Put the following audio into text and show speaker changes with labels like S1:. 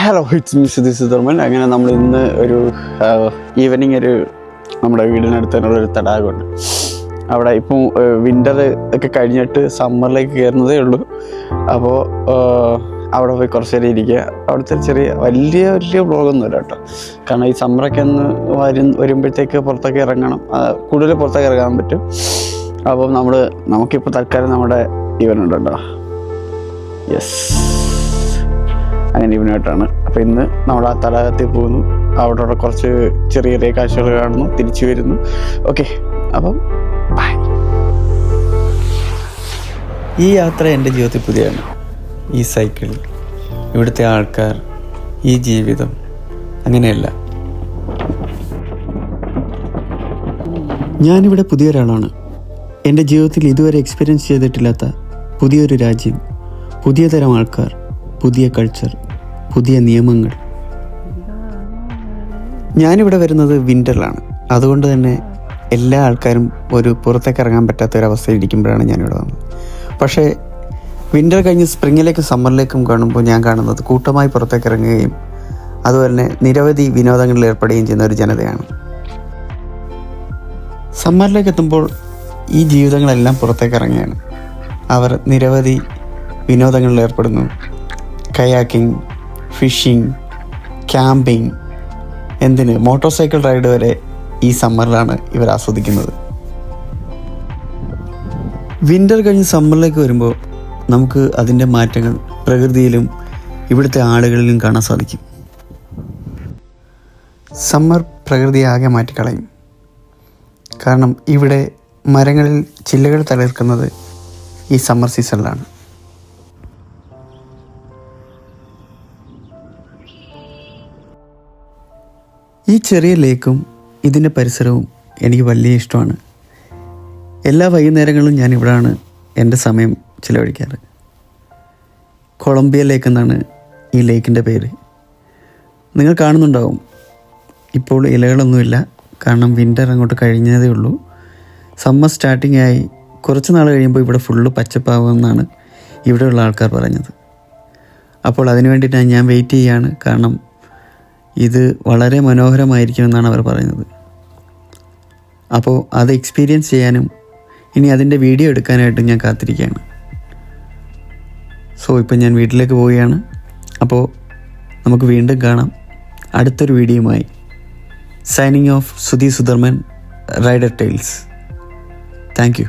S1: Hello, it's me Sudheer Sudharman. അങ്ങനെ നമ്മൾ ഇന്ന് ഒരു ഈവനിങ് നമ്മുടെ വീടിനടുത്ത് ഒരു തടാകമുണ്ട്. അവിടെ ഇപ്പം വിൻ്റർ ഒക്കെ കഴിഞ്ഞിട്ട് സമ്മറിലേക്ക് കയറുന്നതേ ഉള്ളൂ. അപ്പോൾ അവിടെ പോയി കുറച്ച് നേരം ഇരിക്കുക. അവിടുത്തെ വലിയ ബ്ലോഗൊന്നുമില്ല കേട്ടോ. കാരണം ഈ സമ്മറൊക്കെ ഒന്ന് വരുമ്പോഴത്തേക്ക് പുറത്തൊക്കെ ഇറങ്ങണം, കൂടുതൽ പുറത്തൊക്കെ ഇറങ്ങാൻ പറ്റും. അപ്പം നമുക്കിപ്പോൾ തൽക്കാലം നമ്മുടെ ഈവനുണ്ട് കേട്ടോ. യെസ്, അങ്ങനെ ഇവനായിട്ടാണ്. അപ്പോൾ ഇന്ന് നമ്മൾ ആ തടാകത്തിൽ പോകുന്നു. അവിടെ കുറച്ച് ചെറിയ കാഴ്ചകൾ കാണുന്നു, തിരിച്ചു വരുന്നു. ഓക്കെ, അപ്പം ബൈ. ഈ യാത്ര എൻ്റെ ജീവിതത്തിൽ പുതിയതാണ്. ഈ സൈക്കിൾ, ഇവിടുത്തെ ആൾക്കാർ, ഈ ജീവിതം, അങ്ങനെയല്ല. ഞാനിവിടെ പുതിയൊരാളാണ്. എൻ്റെ ജീവിതത്തിൽ ഇതുവരെ എക്സ്പീരിയൻസ് ചെയ്തിട്ടില്ലാത്ത പുതിയൊരു രാജ്യം, പുതിയ തരം ആൾക്കാർ, പുതിയ കൾച്ചർ, പുതിയ നിയമങ്ങൾ. ഞാനിവിടെ വരുന്നത് വിൻ്ററിലാണ്. അതുകൊണ്ട് തന്നെ എല്ലാ ആൾക്കാരും ഒരു പുറത്തേക്ക് ഇറങ്ങാൻ പറ്റാത്തൊരവസ്ഥയിൽ ഇരിക്കുമ്പോഴാണ് ഞാനിവിടെ വന്നത്. പക്ഷേ വിൻ്റർ കഴിഞ്ഞ് സ്പ്രിങ്ങിലേക്കും സമ്മറിലേക്കും കാണുമ്പോൾ ഞാൻ കാണുന്നത് കൂട്ടമായി പുറത്തേക്ക് ഇറങ്ങുകയും അതുപോലെ തന്നെ നിരവധി വിനോദങ്ങളിൽ ഏർപ്പെടുകയും ചെയ്യുന്ന ഒരു ജനതയാണ്. സമ്മറിലേക്ക് എത്തുമ്പോൾ ഈ ജീവിതങ്ങളെല്ലാം പുറത്തേക്ക് ഇറങ്ങുകയാണ്. അവർ നിരവധി വിനോദങ്ങളിൽ ഏർപ്പെടുന്നു. Kayaking, fishing, camping, motor cycle ride വരെ ഈ സമ്മറിലാണ് ഇവർ ആസ്വദിക്കുന്നത്. വിൻ്റർ കഴിഞ്ഞ് സമ്മറിലേക്ക് വരുമ്പോൾ നമുക്ക് അതിൻ്റെ മാറ്റങ്ങൾ പ്രകൃതിയിലും ഇവിടുത്തെ ആളുകളിലും കാണാൻ സാധിക്കും. സമ്മർ പ്രകൃതിയെ ആകെ മാറ്റിക്കളയും. കാരണം ഇവിടെ മരങ്ങളിൽ ചില്ലകൾ തളിർക്കുന്നത് ഈ സമ്മർ സീസണിലാണ്. ഈ ചെറിയ ലേക്കും ഇതിൻ്റെ പരിസരവും എനിക്ക് വലിയ ഇഷ്ടമാണ്. എല്ലാ വൈകുന്നേരങ്ങളിലും ഞാൻ ഇവിടെയാണ് എൻ്റെ സമയം ചിലവഴിക്കാറ്. കൊളംബിയ ലേക്ക് എന്നാണ് ഈ ലേക്കിൻ്റെ പേര്. നിങ്ങൾ കാണുന്നുണ്ടാവും, ഇപ്പോൾ ഇലകളൊന്നുമില്ല. കാരണം വിൻ്റർ അങ്ങോട്ട് കഴിഞ്ഞതേ ഉള്ളൂ. സമ്മർ സ്റ്റാർട്ടിംഗ് ആയി കുറച്ച് നാൾ കഴിയുമ്പോൾ ഇവിടെ ഫുള്ള് പച്ചപ്പാകുമെന്നാണ് ഇവിടെയുള്ള ആൾക്കാർ പറഞ്ഞത്. അപ്പോൾ അതിന് വേണ്ടിയിട്ടാണ് ഞാൻ വെയിറ്റ് ചെയ്യുകയാണ്. കാരണം ഇത് വളരെ മനോഹരമായിരിക്കുമെന്നാണ് അവർ പറയുന്നത്. അപ്പോൾ അത് എക്സ്പീരിയൻസ് ചെയ്യാനും ഇനി അതിൻ്റെ വീഡിയോ എടുക്കാനായിട്ടും ഞാൻ കാത്തിരിക്കുകയാണ്. സോ ഇപ്പം ഞാൻ വീട്ടിലേക്ക് പോവുകയാണ്. അപ്പോൾ നമുക്ക് വീണ്ടും കാണാം അടുത്തൊരു വീഡിയോയുമായി. Signing off, Sudheer Sudharman, rider tales. Thank you.